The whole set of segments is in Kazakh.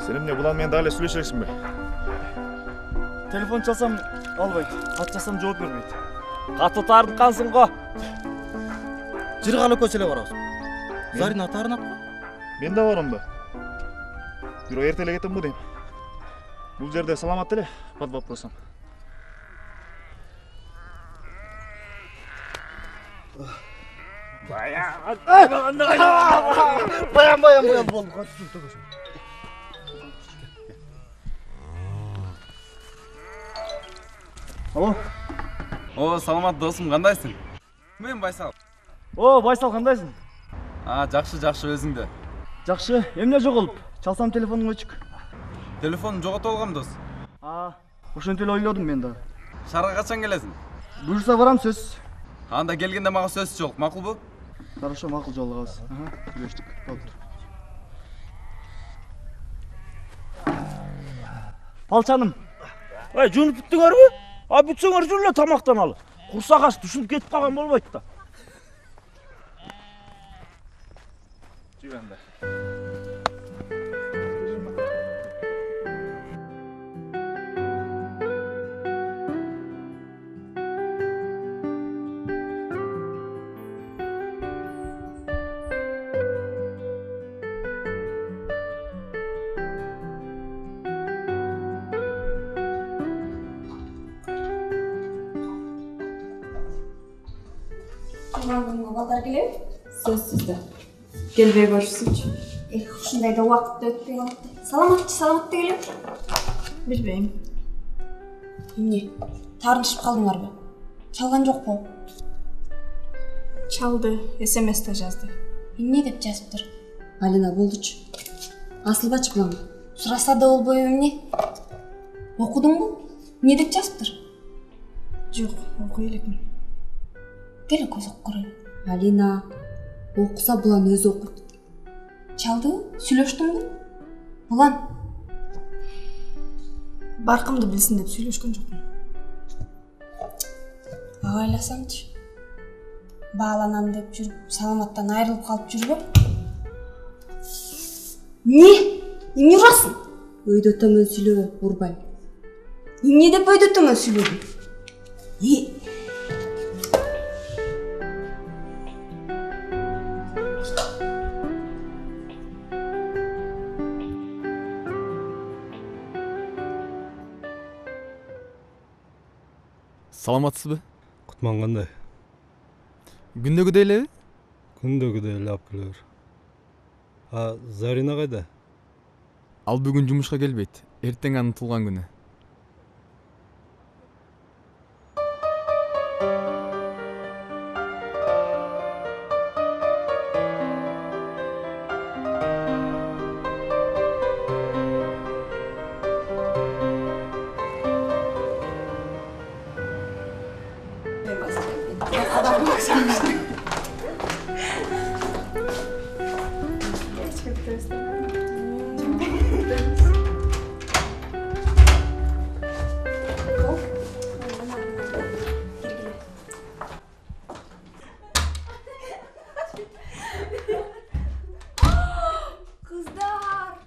Sen emне bulan менен дагы эле сүйлөшөсүңбү? Телефон çalsam албайт, кат жазсам жооп бербейт. Каты тартыкансың го. Жыргалы көчөлө барабыз. Зарина тарынат го. Мен да барам да. Бирок эрте эле кетем го дейм. Бул жерде саламат эле, под вопросом. Баян болду. Алло. О, саламат досум, кандайсың? Мен Байсал. О, Байсал кандайсың? Жакшы өзүңдө. Жакшы, эмне жоголуп? Çalsam телефонуңа чык. Телефонун жоготуп алгам дос. Ошентип эле ойлодум мен да. Шаарга качан келесиң? Буюрса барам сөз. Анда келгенде мага сөз жолук, макулбу? Хорошо, макул жолугабыз. Сүйлөштүк. Болду. Балчаным. Жуунуп бүттүңөрбү? Бүтсөңөр жүрүлө тамактаналы. Курсак аш түшүнүп кетип калган болбойт да. Жүрөндө. Балдар келеби? Сөзсүз да. Келбей көрүшсүнчү. Ушундай да убакытты өтпөй калат. Саламат да келеби? Билбейм. Эмне? Таарынышып калдыңарбы? Чалган жокпу? Чалды, СМС да жазды. Эмне деп жазыптыр? Алина болдучу. Асылбачы булам. Сураса да болбойбу эмне? Окудуңбу? Эмне деп жазыптыр? Жок, окуй элекмин. Келе көз окуп көрөйүн. Алина окуса булан өзү окуйт. Чалдыбы? Сүйлөштүңбү? Булан. Баркымды билсин деп сүйлөшкөн жокмун. Абайласамчы. Бааланам деп жүрүп, саламаттан айрылып калып жүрбө? Эмне урасың? Өйдө төмөн сүйлөбө, урбайм. Эмне деп өйдө төмөн сүйлөдүң? Саламатсызбы? Кутман кандай? Күндөгүдөй элеби? Күндөгүдөй эле алып келе бер. Зарина кайда? Ал бүгүн жумушка келбейт. Эртең анын туулган күнү. Kızlar.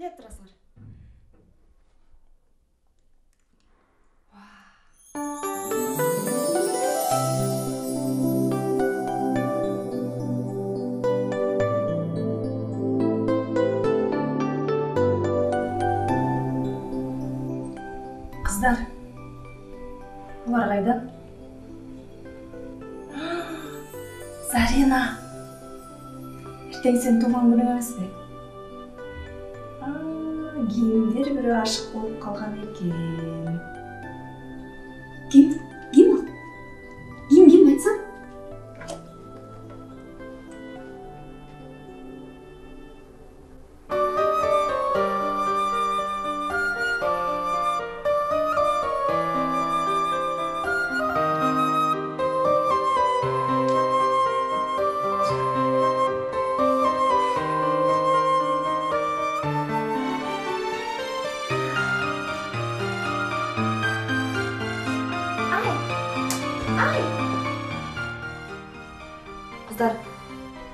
Ne turasыңар? Kızlar. Булар кайда? Зарина. Эртең сен туулган күнүң эмеспи? Кимдир бирөө ашык болуп калган экен. Ким? Ким ал? Ким айтсам?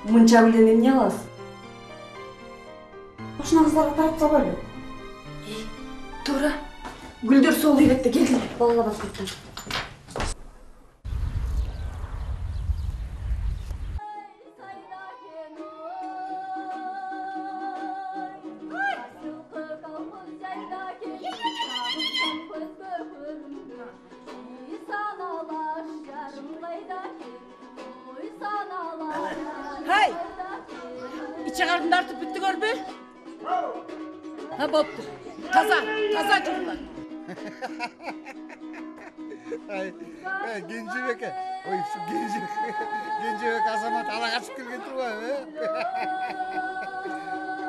Мынча билен эмне кыласыз? Ошоно кыздарга тартса болбойбу. Туура. Гүлдөр сол үйрөттү, келдиңер. Балага басып кеттим. Hay! İçe karnını artıp bitti gör be. Ha boptu. Taza çocuklar. Gençebek. Oy şu Gençebek Azamat ala kaçıp kelген турбайбы?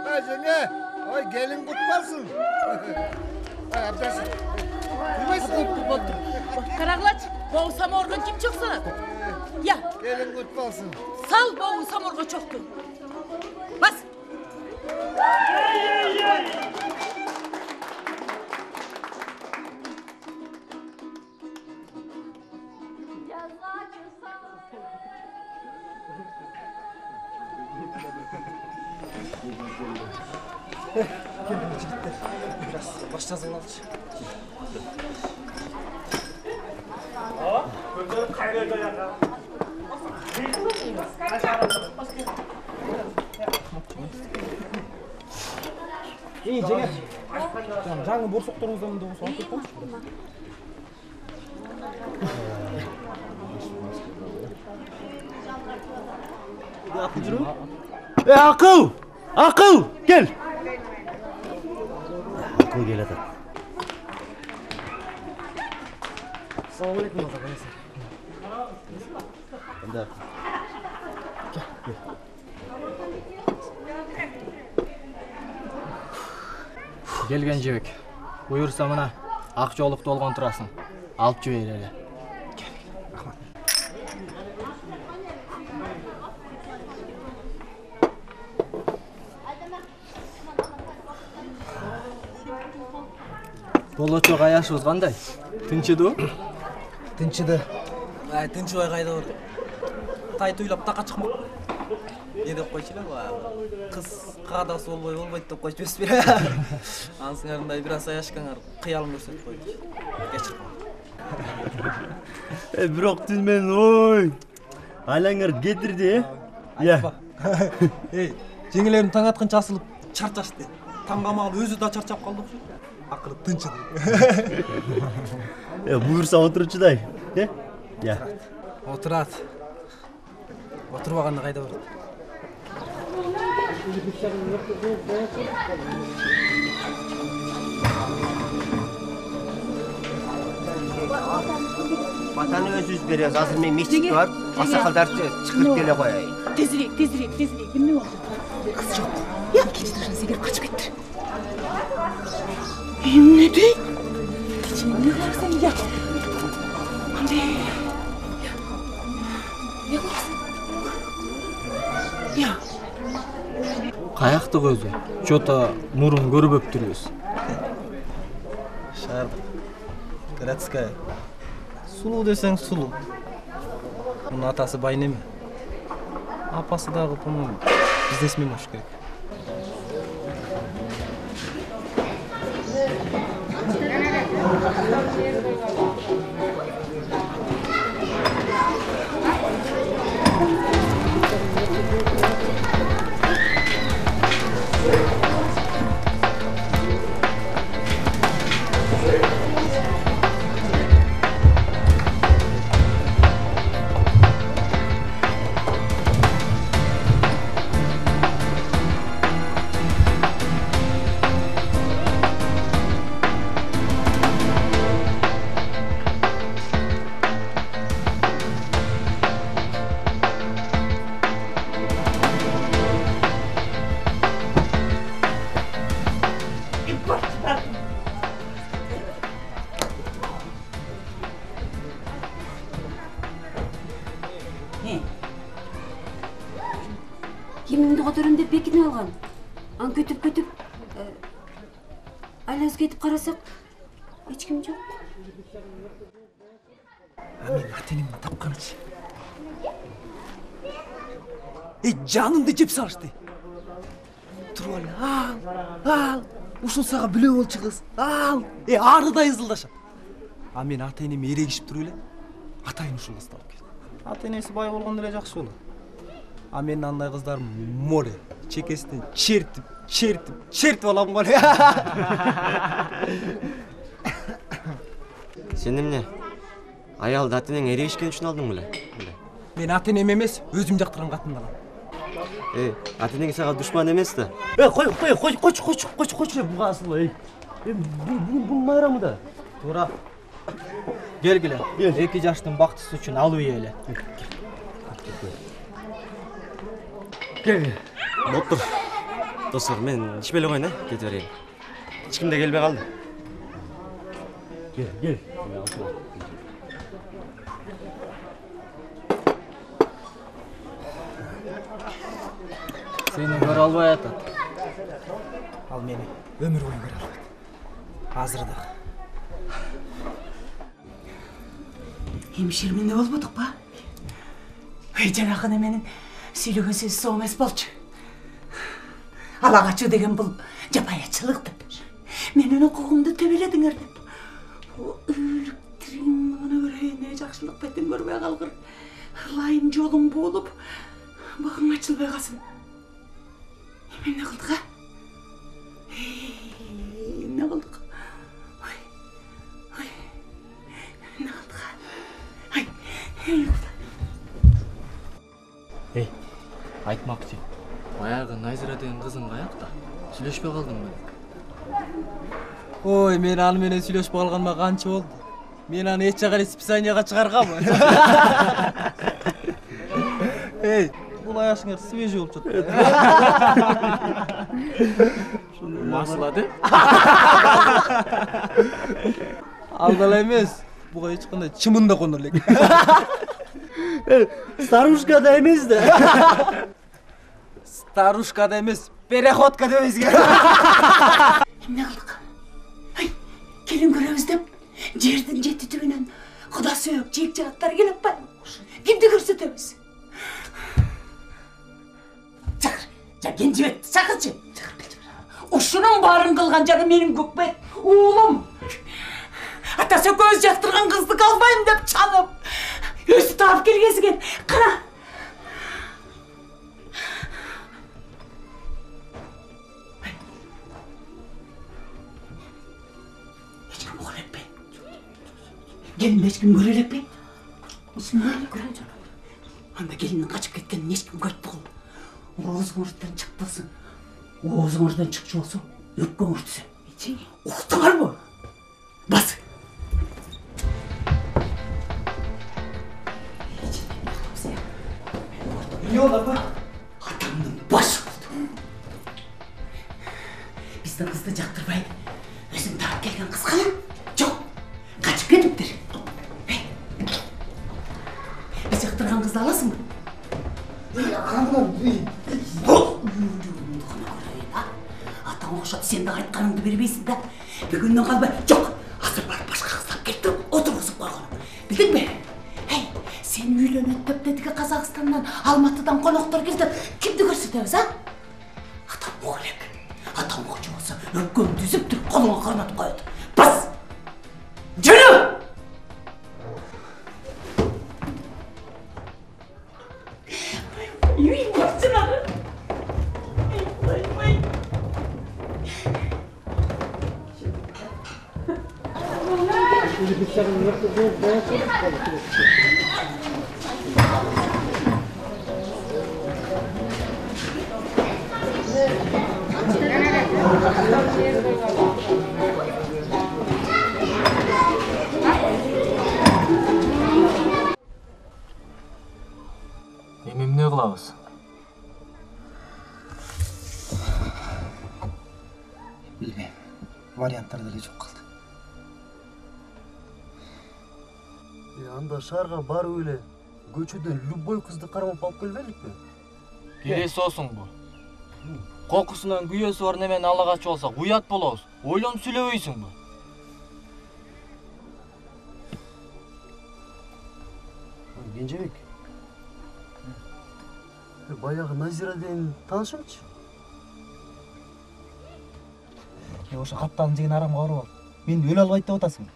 Ha жеңе. Oy gelin kutlarsın. Ay abdasın. Boptu. Karaglaç, boğu samorga kim çok sana? Ya. Gelin kutlarsın. Sal boğu samorga çoktu. Bas. Baş yazılmalıcı. İyi Cengiz. Жаңы борсоқтарыңыздан да осы алып кетпеңізші. Akıl! Akıl! Gel! Akıl gel hadi. Assalamualaikum Mas Akıl. Anda. Келген жебек. Буйурса мына ак жолукту болгон турасың. Алып жибер эле. Болочок аяшыбыз кандай? Тынчыды? Тынчыды. Тынчыбай кайда бар? Тай туйлап така чыкмак. Не деп койчу эле, кыз каадасы болбойт деп койчу эсеспи. Ансыңарындай бир аз аяшкаңар кыялын көрсөтүп койду. Кечир. Бирок түн менен ой. Айлаңар кетирди, Я. Эй, жеңелерим таң атканча асылып чарчашты. Таңга маал өзү да чарчап калды окшойт. Акыры тынчыды. Буйурса отурчудай. Я. Отурат. Отурбаганда кайда барат? Батаны өзүбүз беребиз. Азыр мен мектепке барып, аксакалдарды чакырып келе коеюн. Тезирээк. Эмне болду? Кыз жок. Я кетип секирип качып кеттир. Эмне дейт? Эмне кыласың я? Андай. Я кыласың? Я. Каяктык өзү? Чото мурун көрбөп турбуз. Шаар. Городская. Сулуу десең сулуу. Мунун атасы бай неме? Апасы дагы, по-моему, бизнесмен болуш керек. Кемімді көтерем деп бекіне алған. Ан көтіп айлаз кетіп қарасақ, ешкім жоқ. Мен ата-енемді тапқанычы. Жанымды жеп салышты. Туруп ал. Ушул сага биле болчу кыз. Ал. Арыдай ызылдашат. А мен ата-энем эрегишип туруп эле атайын ушул кызды алып келдим. Ата-энеси бай болгондо эле жакшы болот. А мен андай кыздар море чекесинен чертип алам го. Сен эмне? Аялды ата-энең эрегишкен үчүн алдың беле? Мен ата-энем эмес, өзүм жактырган катынды алам. Ата-энең сага душман эмес да. Койчу буга асыл. Бул майрамы да. Туура. Келгиле. Эки жаштын бактысы үчүн алуу эле. Доктор. Достор, мен ичпей эле коюн, кете берейин. Эч ким да келбей калды. Кел. Сени көрө албай атат. Ал мени өмүр бою көрө албайт. Азыр да. Hemşire ne olmadık ba? Janakını menin söylеген сөз сол эмес болчу. Ала качуу деген бул жапаячылык деп. Менин укугумду төбеледиңер деп. Өлүктүрүң ана көрөйүн, жакшылык бетин көрбөй калгыр. Ылайым жолуң болуп, багың ачылбай калсын. Эмне кылдык а? Эмне кылдык? Эмне кылдык а? Айтмакчы. Баягы Найзира деген кызың каякта? Сүйлөшпөй калдыңбы? Ой, мен аны менен сүйлөшпөй калганыма канча болду. Мен аны эч жака списанияга чыгарганмын. Бул аяшыңар свежий болуп жатат. Маслады? Алдала эмес. Буга эч кандай чымын да конор элек. Старушка да эмес да. Старушка да эмес, переходка да эмес. Эмне кылдык? Келин көрөбүз деп жердин жети түбүнөн куда сөөк жек жагаттар келип атпайбы? Кимди көрсөтөбүз? Чакыр, Кенжебекти чакырчы. Ушунун баарын кылган жаны менин Көкбет уулум. Атасы көз жактырган кызды калбайм деп чанып, өзү таап келгесиген. Кара. Gelin hiç kim görelek mi? Osman gören canım. Anda gelinin kaçıp ketkenini hiç kim görüp kıl. Oğuzun ortadan çıkmasın. Oğuzun ortadan çıkıcı olsun. Öpken ortası. İçin. Uğurtular mı? Bas. Ne oldu bu? Adamın başı oldu. Biz de kızdı jaktırbayıp özüm taap kelgen kız kalan. Çok. Kaçıp ketiptir. Biz jaktırgan kızdı alasın mı? Атаң окшоп сен да айтканыңды бербейсиң да. Бүгүндөн калбай, жок. Азыр барып башка кыздап келтирип отургузуп койгон. Билдиңби? Сен үйлөнөт деп дедиги Казакстандан, Алматыдан коноктор келди. Кимди көрсөтөбүз, а? Атаң оолек. Атаң окчу болсо, өпкөн түзүп туруп колуңа карматып коет. Бас! Жүрү! Үй, башчылары. Эмне кылабыз? Билбейм. Варианттар деле жок калды. Анда шаарга барып эле көчөдөн любой кызды кармап алып келбеликпи? Келеси болсуңбу? Кокусунан күйөөсү бар немени ала качып алсак уят болобуз. Ойлонуп сүйлөбөйсүңбү? Кенжебек. Баягы Назира деген таанышымчы? Ошо капталын жеген арамга барып ал. Мен өлө албайт деп атасың.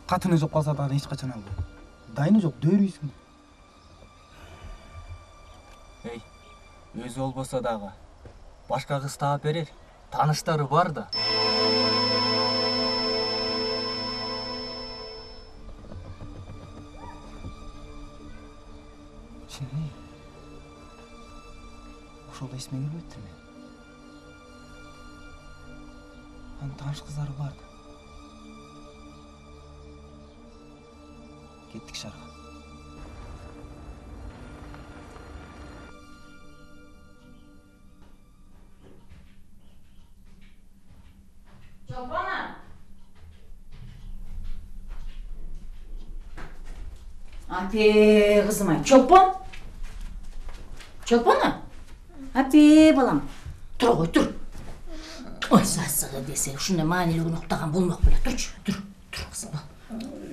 Катыны жок калса дагы эч качан албайм. Дайыны жок дөөрүйсүң. Эй, өзү болбосо дагы башка кыз таап берер. Тааныштары бар да. Чынбы? Ошол да эсиме келбептир мен. Анын тааныш кыздары бар да. Кеттик шаарга. Çolpana. Ape kızım ay. Çolpan. Çolpana. Ape balam. Dur koy dur. Oy sassığı dese şunda maniligini uktağan bulmak bile. Dur kızım.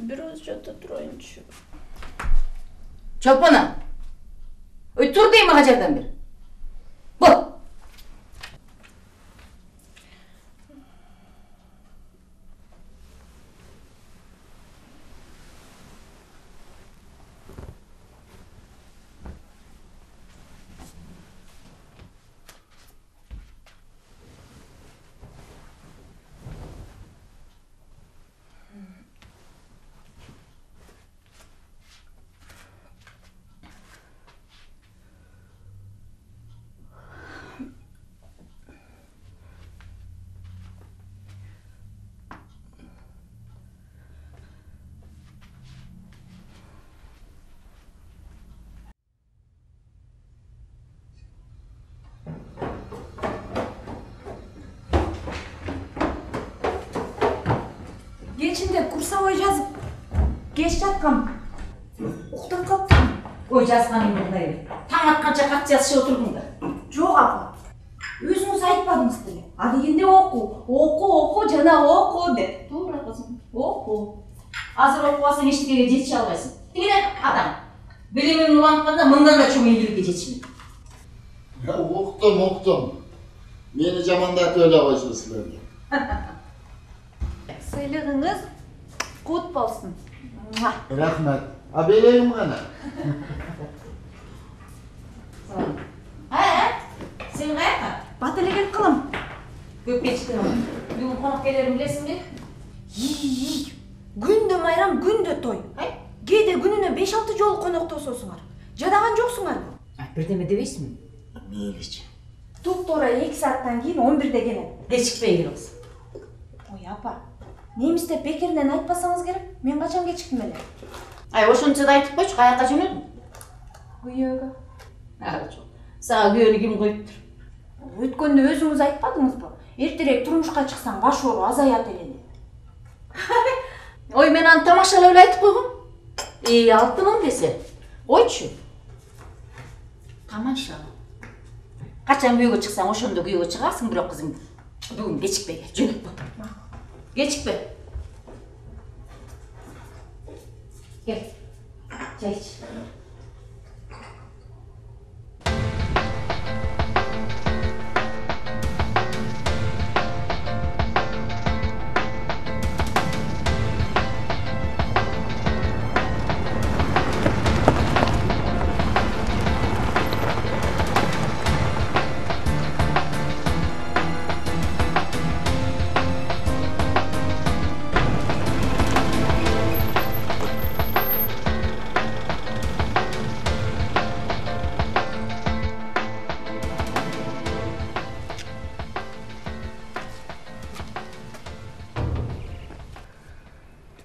Biraz jata turayınçı. Çolpana. Oy dur değil mi hacerden beri? Bu. Geçinde kursava yazıp geç жаткам. Уктап калыптым. Ой жазғаның мындай. Таң атқанша хат жазышы отырдың да. Жоқ апа. Өзіңіз айтпадыңыз деле. А дегенде оқу, жана оқу деп. Туура кызым. Оқу. Азыр оқып алсаң ештеңеге жетише албайсың. Деген адам. Билимин улантканда мындан да чоң ийгиликке жетишмек. Уктум. Мени жамандатып эле койсун силерге. Сыйлығыңыз құт болсын. Рахмат. А берейин гана. Сен каяка? Бат эле келип калам. Көп кечтиң. Бүгүн конок келерин билесиңби? Күндө майрам, күндө той. Кээде күнүнө 5-6 жолу коноктососуңар. Жадаган жоксуңарбы? Бирдеме дебейсиңби? Мейличи. Туп-туура 2 сааттан кийин 11-де келем. Кечикпей кел кызым. Ой апа, немистеп бекеринен айтпасаңыз керек. Мен качан кечиктим эле? Ошончо да айтып койчу, каяка жөнөдүң? Күйөөгө. Жок. Сага күйөөнү ким коюптур? Өткөндө өзүңүз айтпадыңызбы? Эртерээк турмушка чыксаң баш оору азаят эле деп. Ой, мен аны тамашалап эле айтып койгом. 6 мың десе. Ойчу. Тамаша. Качан күйөөгө чыксаң, ошондо күйөөгө чыгарсың, бирок кызым. Бүгүн кечикпей кел, жөнөп кой. Кечикпе. Gel. Çay iç.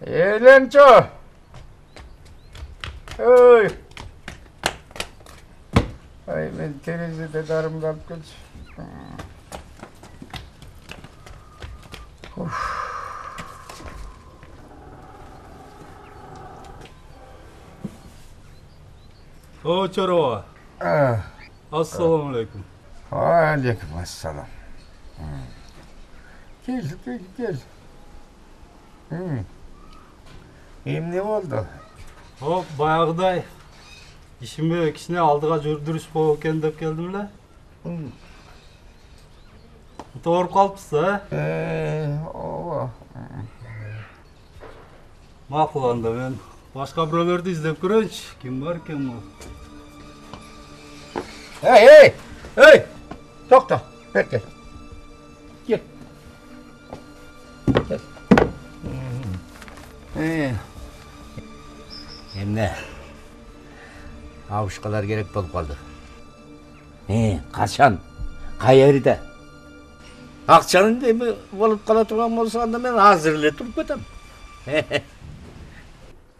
Eğlence. Oy. Ay ben terezede darım kalıp kaç. O Çorova. Assalamu alaikum. Aleyküm assalam. Gel. Ne oldu? Hop bayağıday. Ишинбе кичине алдыга жүрдүрүш болуп экен деп келдим эле. Ооруп калыпсыз, ооба. Макул анда мен башка бирөөлөрдү издеп көрөйүнчү. Ким бар экен бул? Эй! Токто, бер кел. Кел. Эмне? Абышкалар керек болуп калды. Качан? Кай жерде? Акчанын эми болуп кала турган болсо анда мен азыр эле туруп кетем.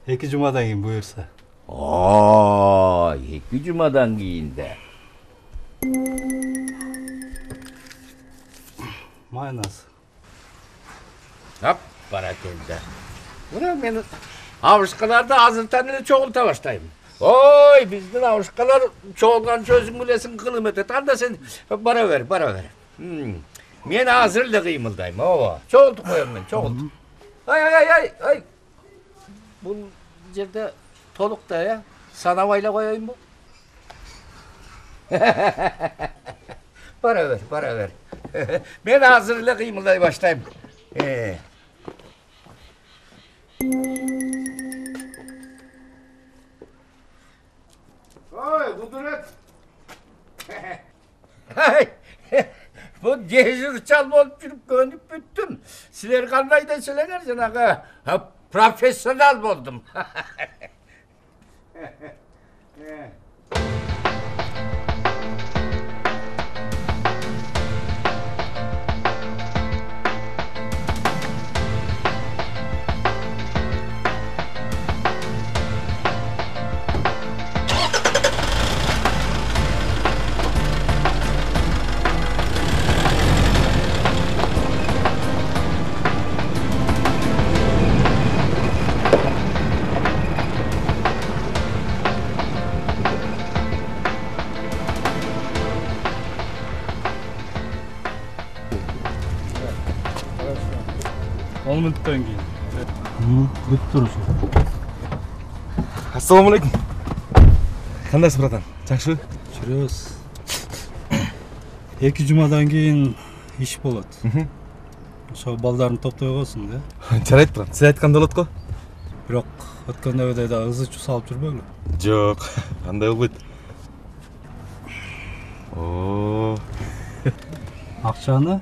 2 жумадан кийин буюрса. 2 жумадан кийин да. Майнас. Ап, баракелде. Мына мен абышкаларды азыртан эле чогулта баштайм. Ой, биздин абышкалар чогулганча өзүң билесиң кылым өтөт. Анда сен бара бер. Мен азыр эле кыймылдайм. Ооба, чогултуп коем мен, чогултуп. Ай. Бул жерде толук да, санабай эле коеюнбу? Бара бер. Мен азыр эле кыймылдай баштайм. Ой, Кудурет. Bu cehir çal bolup жүрүп көнүп бүттүм. Силер кандай деселеңер, жанагы профессионал болдум. Olmadıktan keyin. Бүтүп турушу. Assalomu alaykum. Qandaysiz, bratan? Жақсы? Жүрөбүз. 2 жумадан кийин иш болот. Ошо балдарын топтой койсуң да. Жарайт, брат. Сиз айткандай болот го. Бирок өткөндөгүдөй да ызы чу салып жүрбөйлү. Жок, андай болбойт. Оо. Акчаны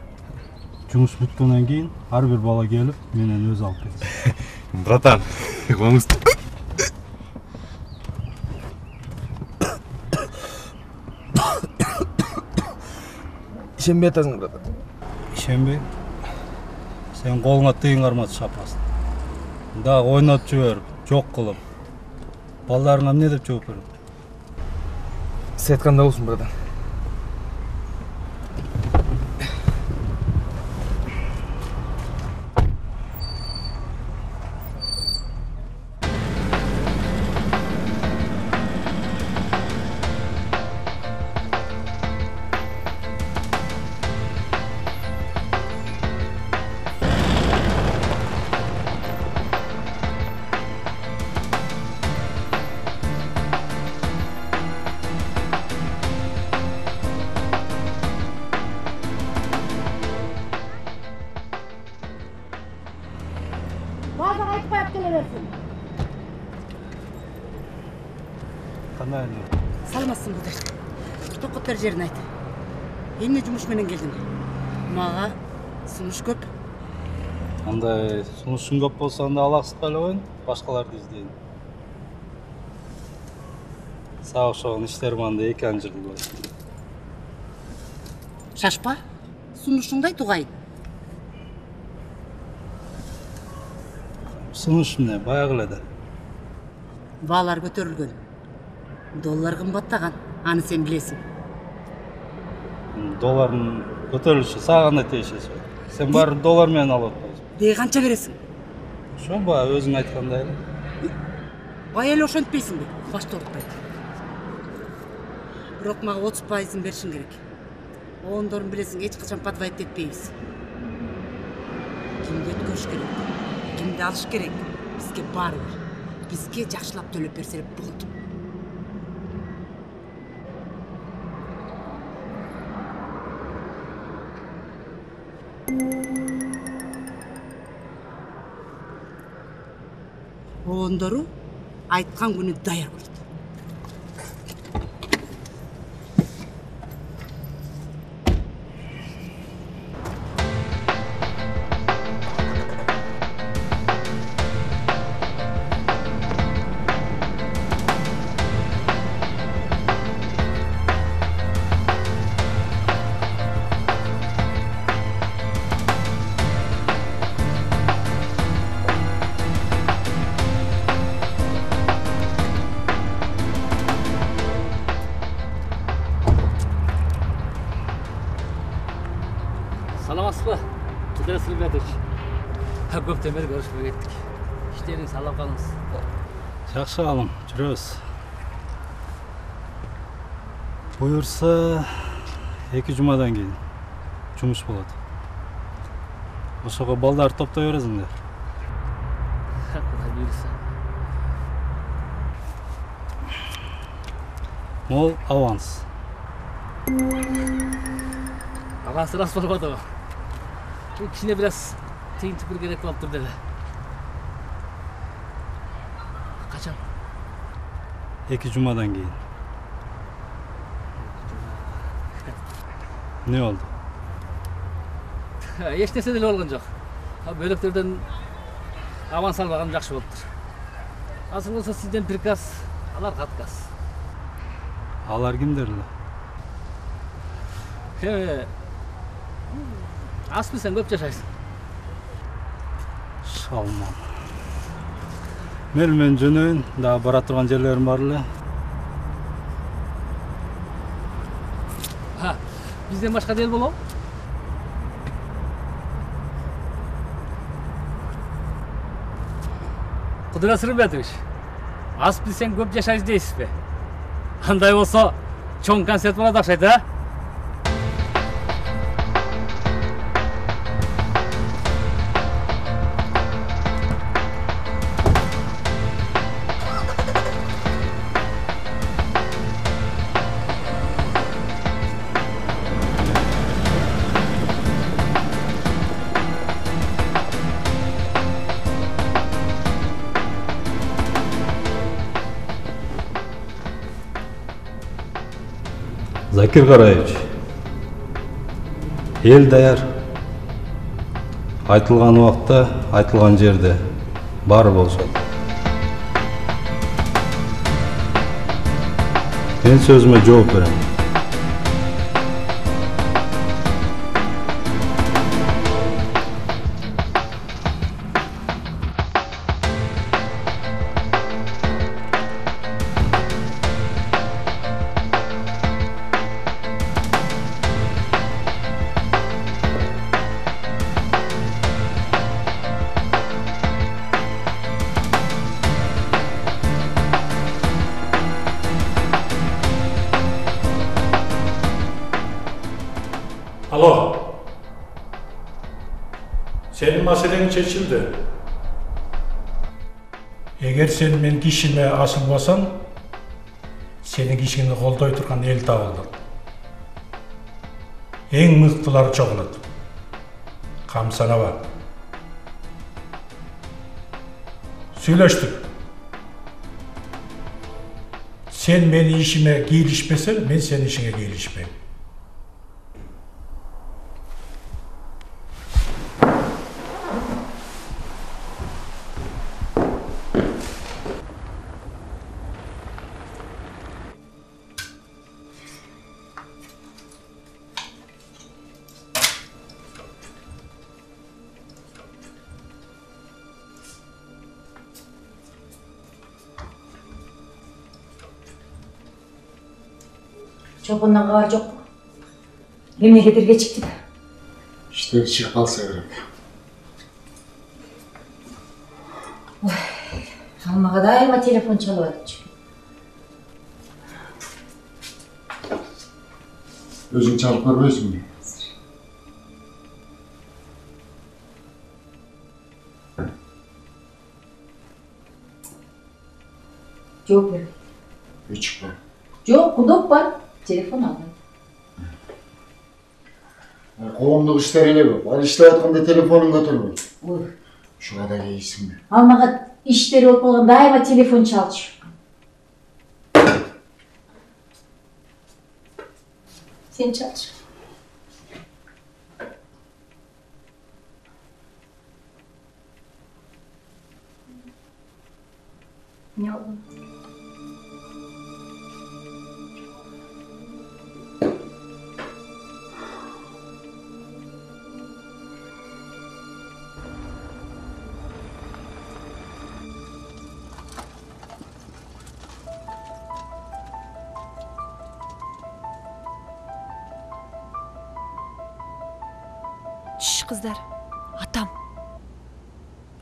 жумуш бүткөндөн кийин ар бир бала келип менен өзү алып кетет. Братан, коңуз. Ишенбей атасың, брат. Ишенбей? Сен колуңа тыйын карматып шапасың. Дагы ойнотуп жиберип, жок кылып. Балдарыңа эмне деп жооп берет? Сиз айткандай болсун, братан. Bazen ayıp bayıp geleversin. Kандай эле? Саламатсың Кудар. Токоттор жерин айт. Эмне жумуш менен келдиң? Мага сунуш көп. Андай сунушуң көп болсо анда алаксытпай эле коюн, башкаларды издейин. Сага окшогон иштерим анда эки анжыр болот. Шашпа. Сунушуңдай тугайын. Сунуш эмне, баягы эле да. Баалар көтөрүлгөн. Доллар кымбаттаган. Аны сен билесиң. Доллардын көтөрүлүшү сага кандай тиешеси? Сен баары доллар менен алып атпайсың. Дей канча бересиң? Ошо баягы өзүң айткандай эле. Бая эле ошентпейсиңби? Башты оорутпайт. Бирок мага 30% беришиң керек. Оондорун билесиң, эч качан подвайт этпейбиз. Кимди өткөрүш керек? Кимди алыш керек? Бизге баары бар. Бизге жакшылап төлөп берсе болду. Оғондору айткан күнү даяр болот. Саламатсыз ба? Кудайга сыйлатыч. Көптен бeri көрүшпөй кеттик. Иштериңиз салап калыңыз. Жакшы алым, жүрөбүз. Буюрса 2 жумадан кийин жумуш болот. Ошого балдарды топтой бересиңдер. Кудай буйруса. Мол аванс. Аванс рас болбодубу? Кичине biraz тыйынтып керек болуп турду эле. Качан? 2 жумадан кийин. Не болду? Эч нерсе деле болгон жок. Бөлөктөрдөн аванс албаган жакшы болуптур. Азыр болсо сизден приказ, аларга отказ. Алар кимдер эле? Аспы сен көп жашайсың. Шалман. Мен жөнөйүн, да бара турган жерлерим бар эле. Бизден башка дел болобу? Кудайга Сырымбетович, Аспы сен көп жашайсың дейсизби? Андай болсо, чоң концерт болот окшойт, а? Закир Караевич, ел даяр. Айтылған уақытта, айтылған жерде бары болшат. Мен сөзіме жооп берем. Alo. Senin meselen çekildi. Eğer sen men kişime asılmasan, senin kişini kolday turgan el табылды. Eң мыктылары чогулат. Камсанабан. Сүйлөштүк. Sen meni işime gelişmesen, men senin işine gelişmeyim. Çobandan kavar yok mu? Memleketir geçikti. İşte çık kalsa gerek. Almağa daima telefon çalıverdi. Özün çalıp görmüyorsun mu? Yok ver. Hiç var. Yok, kudok var. Telefon aldım. Qo'mliq ishlariga bor. Ishlayotganda telefonini ko'tarmang. Buyur. Shunaqa deyisizmi? Almağa иштери болуп калган дайыма телефон чалчу. Сен чалчу. Не oldu? Шш, кыздар. Атам.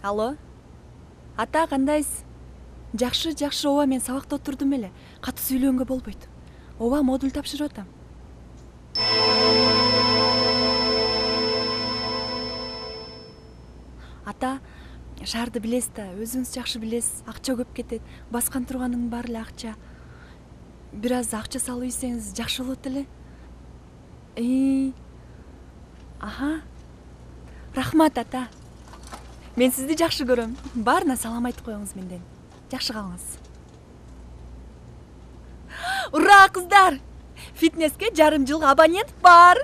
Алло. Ата, кандайсыз? Жакшы, жакшы. Ооба, мен сабакта отурдум эле. Катуу сүйлөнгөнгө болбойт. Ооба, модуль тапшырып атам. Ата, шаарды билесиз да, өзүңүз жакшы билесиз. Акча көп кетет. Баскан турганын баары эле акча. Бир аз акча салып ийсеңиз жакшы болот эле. Аха. Рахмат, ата. Мен сизди жакшы көрөм. Баарына салам айтып коюңуз менден. Жакшы калыңыз. Ура, кыздар! Фитнеске жарым жылга абонент бар.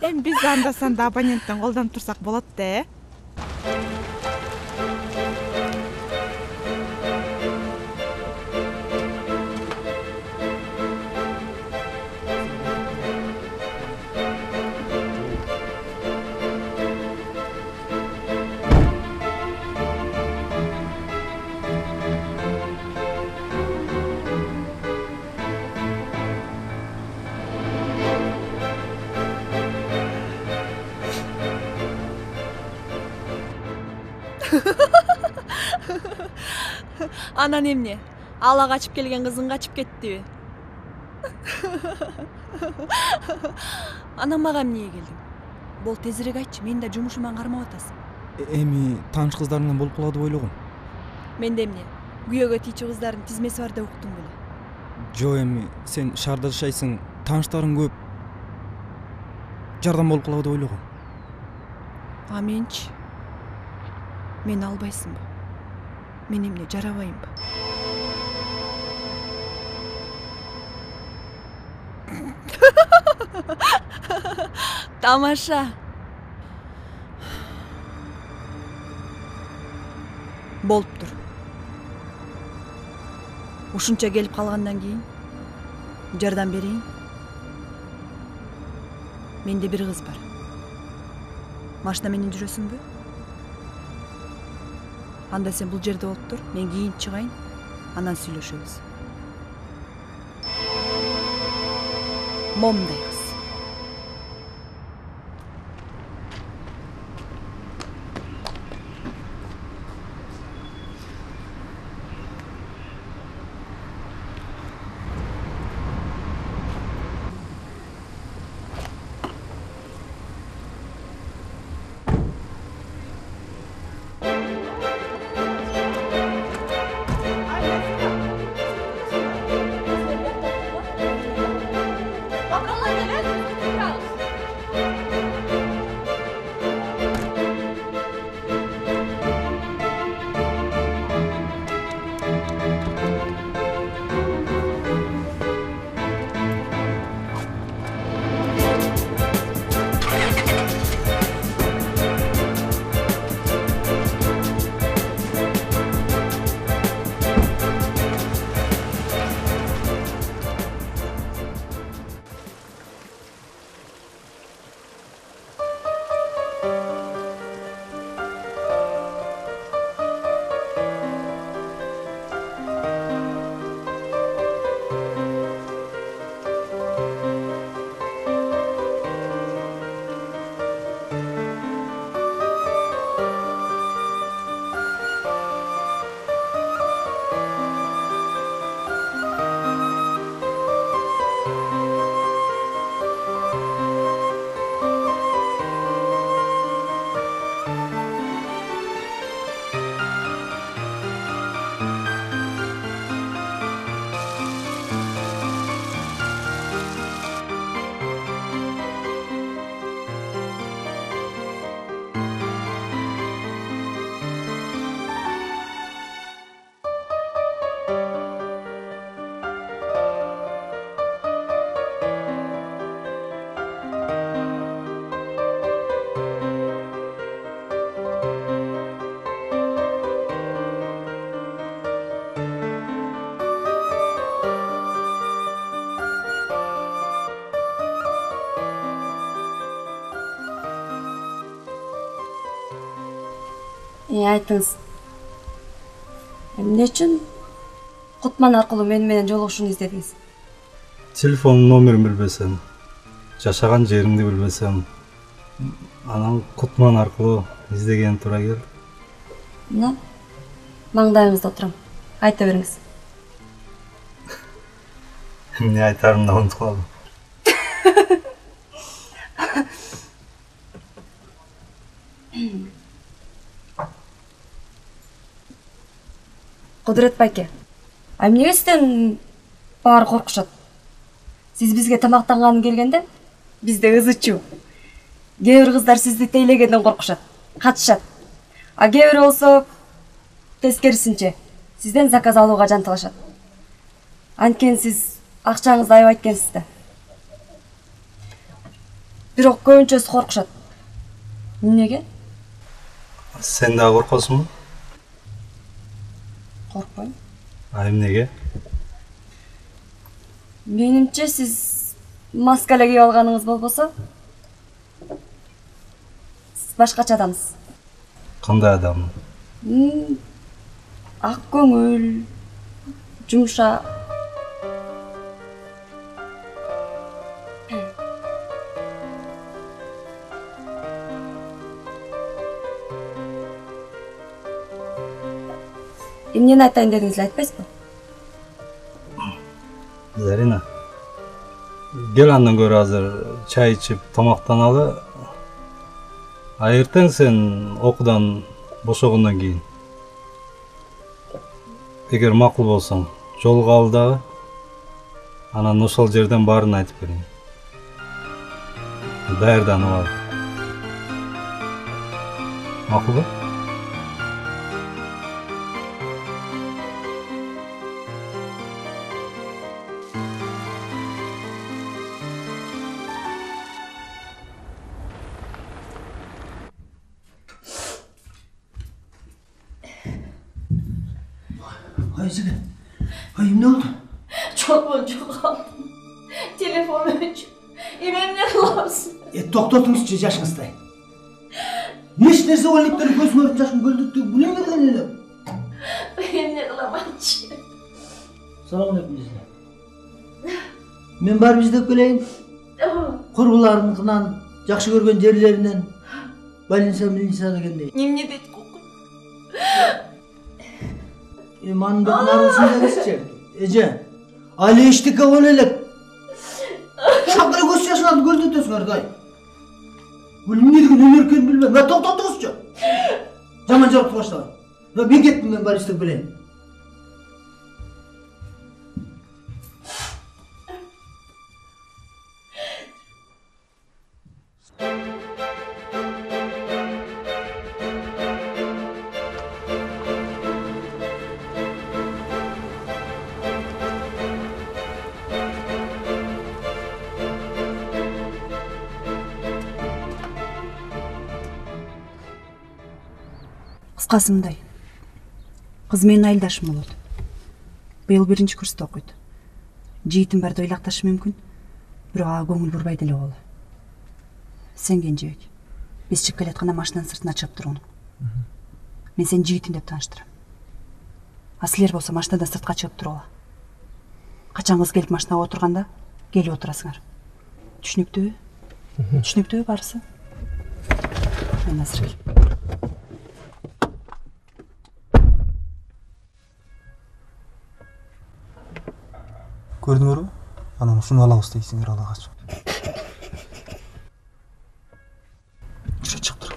Эми биз анда санда абоненттен колдонуп турсак болот да, Анан эмне? Ала качып келген кызың качып кеттиби? Анан мага эмнеге келдиң? Бол, тезирээк айтчы, мени да жумушуман кармап атасың. Эми тааныш кыздарыңан болуп калат деп ойлогом. Менде эмне? Күйөөгө тийчү кыздардын тизмеси бар деп уктуң беле? Жо, эми сен шаарда жашайсың, тааныштарың көп. Жардам болуп калат деп ойлогом. А менчи? Мени албайсыңбы? Мен эмне, жарабайымбы? Тамаша. Болуптур. Ушунча келип калгандан кийин жардам берейин. Менде бир кыз бар. Машина менен жүрөсүңбү? Анда сен бул жерде болуп тур, мен кийинип чыгайын, анан сүйлөшөбүз. Момундай кыз. Айтыңыз. Эмне үчүн Кутман аркылуу мени менен жолугушууну издедиңиз? Телефон номерин билбесем, жашаган жериңди билбесем, анан Кутман аркылуу издеген туура келди. Мына маңдайыңызда отурам. Айта бериңиз. Эмне айтарымды унутуп калдым. Кудурет байке, эмнеге сизден баары коркушат? Сиз бизге тамактанганы келгенде, бизде ызычуу. Кээ бир кыздар сизди тейлегенден коркушат, катышат. А кээ бири болсо тескерисинче, сизден заказ алууга жанталашат. Анткени сиз акчаңызды аябайт экенсиз да. Бирок көбүнчөсү коркушат. Эмнеге? Сен да коркосуңбу? Коркпойм. А эмнеге? Менимче сиз маска эле кийип алганыңыз болбосо, сиз башкача адамсыз. Кандай адам? Ак көңүл, жумшак. Эмнени айтайын дедиңиз эле айтпайсызбы? Зарина, кел андан көрө азыр чай ичип тамактаналы. А эртең сен окуудан бошогондон кийин, эгер макул болсоң, жолго ал дагы. Анан ошол жерден баарын айтып берейин. Даярданып ал. Макулбу? Ayşe, ayım ne oldu? Çok aldım. Telefon öncü. Emem ne kılarsın? To'xtatыңызчы жашыңыздай. Еш нәрсе ойлап беріп көзің өріп жашын көлдікті білем берген елі. Emem ne kılamançı? Салам алейкум жезде. Мен барып іздеп келейін. Құрбыларыңнан, жақсы көрген жерлерінен, больница дегендей. Немне бет kokun? Манын бетін арғысында кесче. Эже, али ештікі ол елек. Шақыры көз жашынан көлдетесің ардай. Өлім не деген өнер екенін білмеймін. Мен тоқтатыңызшы. Жаман жарықты баштаған. Мен кеттім, мен бар істеп келейін. Кыскасы мындай. Кыз менин айылдашым болот. Быйыл 1-курста окуйт. Жыйытым барды ыйлакташы мүмкүн, бирок ага көңүл бурбай деле боло. Сен кенжебек. Биз чыгып келатканда машинанын сыртына чыгып туруңун. Мен сени жыйытым деп тааныштырам. А силер болсо машинадан сыртка чыгып туруп. Качан кыз келип машинага отурганда келип отурасыңар. Түшүнүктүүбү? Түшүнүктүүбү барысы? Мен азыр Көрдүңөрбү? Анан ушуну алабыз дейсиңер алагач. Жүрө чыгып тур.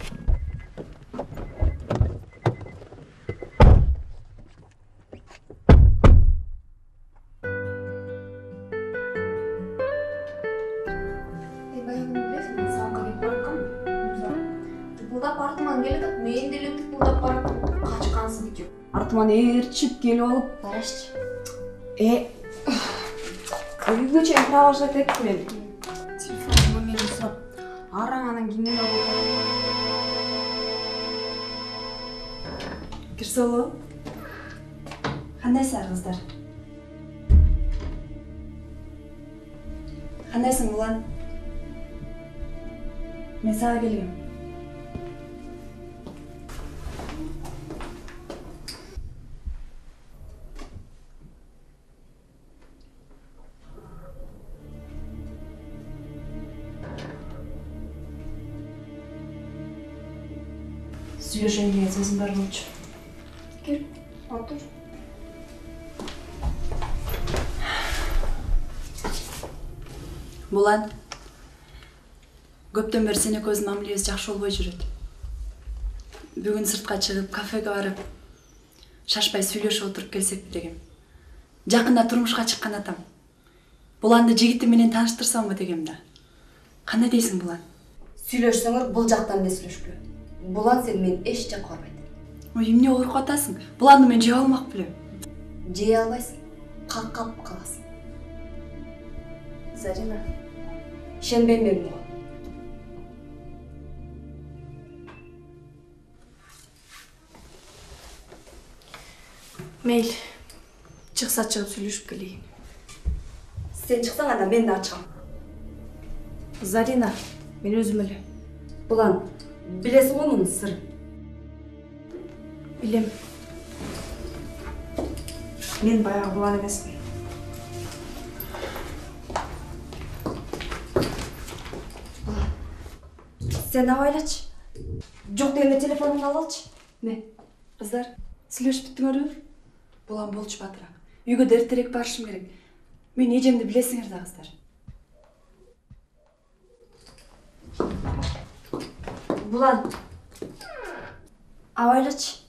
Баягы билесиң, сабакка кетип баратканмын. Тыпылдап артыман келатат, мен деле тыпылдап баратам. Качкансың деп. Артыман ээрчип келип алып, карашчы. Үйгө чейин провожать этти мен. Телефон номерин сурап, араң анан кимден алып. Кирсолу. Кандайсыңар кыздар? Кандайсың Улан? Мен сага келгем. Сүйлөшөйүн деген сөзүм бар болчу. Кел, отур. Булан, көптөн бери сен экөөбүздүн мамилебиз жакшы болбой жүрөт. Бүгүн сыртка чыгып, кафеге барып, шашпай сүйлөшүп отуруп келсек дегем. Жакында турмушка чыккан атам. Буланды жигити менен тааныштырсамбы дегем да. Кандай дейсиң, Булан? Сүйлөшсөңөр бул жактан эмес сүйлөшкүлө. Булан сен мен эч жакка барбайт. Ой, эмне коркуп атасың? Буланды мен жей алмак белем. Жей албайсың. Каккап каласың. Зарина, ишенбейм мен буга. Мейлі, чықса чығып сөйлешіп келейін. Сен чыксаң анда мен да чыгам. Зарина, мен өзім эле. Булан, билесиң го мунун сырын? Билем. Мен баягы Булан эмесмин. Сен абайлачы. Жок дегенде телефонуңду алып алчы. Не? Кыздар, сүйлөшүп бүттүңөрбү? Булан болчу батыраак. Үйгө эртерээк барышым керек. Мен эжемди билесиңер да, кыздар. Булан, абайлачы.